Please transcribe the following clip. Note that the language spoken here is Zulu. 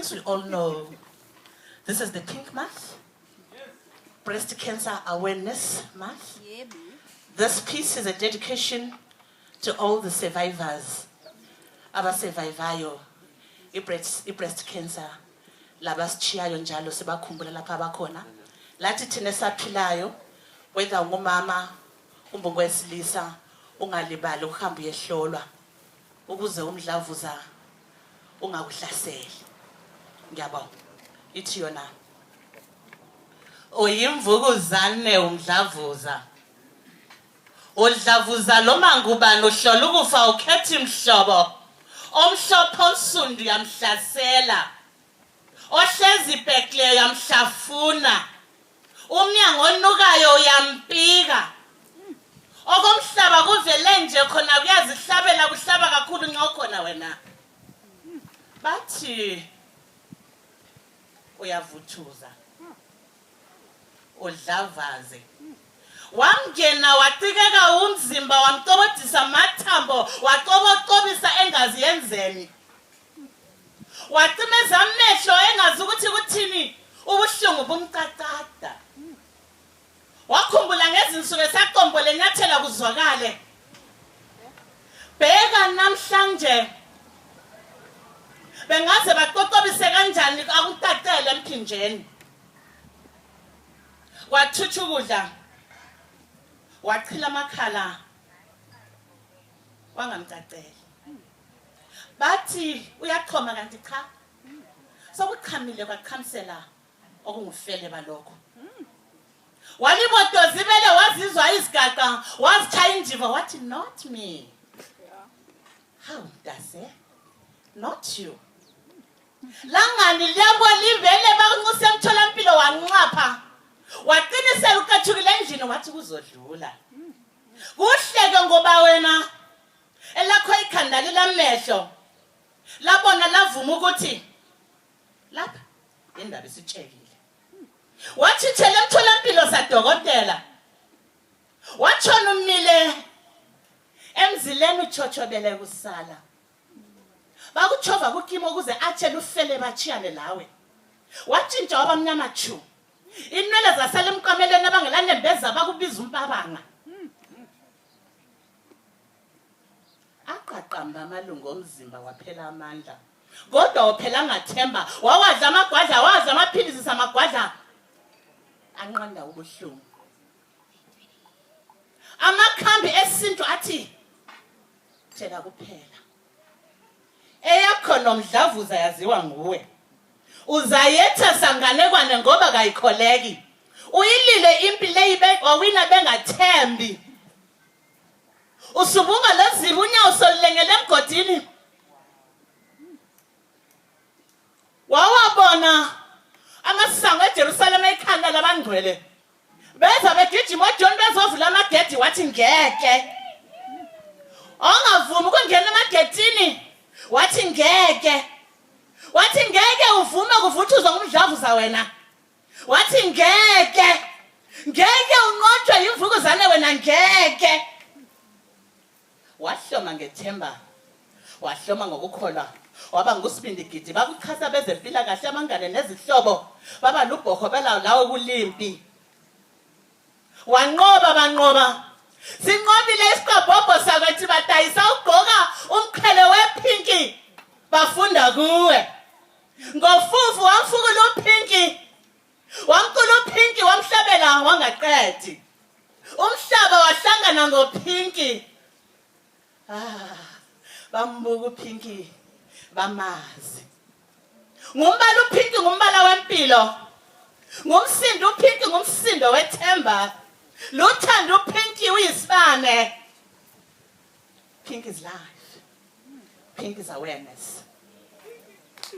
Since we all know this is the Pink Month, Breast Cancer Awareness Month, this piece is a dedication to all the survivors. Abasurvivayo i-breast cancer labasitshiyayo njalo sibakhumbula lapha abakhona. Lathi thina esaphilayo whether ungumama kumbe ungowesilisa ungalibali ukuhamba uyehlolwa ukuze umdlavuza ungakuhlaseli. Ngiyabonga. Ithi yona oyimvukuzane umdlavuza. Udlavuza lo mangubani uhlola ukufa ukhetha imhlobo. Omhlophe onsundu yamhlasela. Ohlezi ibhekle yamhlafuna. Umnyango onukayo uyampika. Okomhlaba kuvele nje khona kuyazihlabela kuhlaba kakhulu nxa ukhona wena. Bathi uyavuthuza. Udlavaze. Wamngena wacikeka umzimba wamtobodisa amathambo waqobaqobisa engazi yenzeni. Wacimeza amehlo engazi ukuthi kuthini ubuhlungu bumqaqada. Wakhumbula ngezinsuku esaqombole nyathela kuzwakale. Bheka namhlanje bengaze baqoqobise kanjani akuqaqele emphinjeni. Wathutha ukudla. Wachila amakhala wangamcacela. Bathi uyaqhoma kanti cha. Sokuqhamile kwaqhamsela okungufele balokho. Walibodoza ibele wazizwa isigaqa wazitshaya indiva wathi not me. How does it? Not you. Langani liyabo livele bakunxuse emtholampilo wanqapha. Waqinisela uqathukile endlini wathi kuzodlula. Kuhleke ngoba wena elakho ikhanda lelamehlo labona lavuma ukuthi lapha indaba isitshekile. Wathithela emtholampilo sadokotela. Watshona umile emzileni uchochobele kusala. Bakuchova kukimo ukuze atshele ufele bachiyane lawe. Wathintsha wabamnyama chu. Inwele zasala emqameleni abangelanembeza bakubiza umpabanga. Aqaqamba amalungu omzimba waphela amandla. Kodwa waphela ngathemba wawadla amagwadla waza amaphilisi samagwadla anqanda ubuhlungu. Amakhambi esintu athi thela kuphela. Eyakho nomdlavuza yaziwa nguwe. Uzayetha sanganekwane ngoba kayikholeki. Uyilile impilo eyibe wawina bengathembi. Usubunga lezibu unyawo solengele emgodini. Wawabona amasango eJerusalem ekhanda labangcwele. Beza begijima uJohn bezovula amagedi wathi ngeke. Ongavumi ukungena emagedini wathi ngeke. Wathi ngeke uvume kuvuthuzwa ngumdlavuza wena. Wathi ngeke. Ngeke unqothwe imvukuzane wena ngeke. Wahloma ngethemba. Wahloma ngokukholwa. Waba ngusibindigidi bakuchasa bezempila kahle amangane nezihlobo. Baba lubhokho belawo kulimpi. Wanqoba banqoba. Sinqobile isiqobhobho sakwethi badayisa ugqoka umqhele wepinki. Bafunda kuwe. Ngofufu wamfukula upinki. Wamkula upinki wamhlabela wangaqedi. Umhlaba wahlangana ngopinki. Bambuka upinki bamazi. Ngumbala upinki ngumbala wempilo. Ngumsindo upinki ngumsindo wethemba. Luthando upinki uyisibane. Pink is life. Pink is awareness.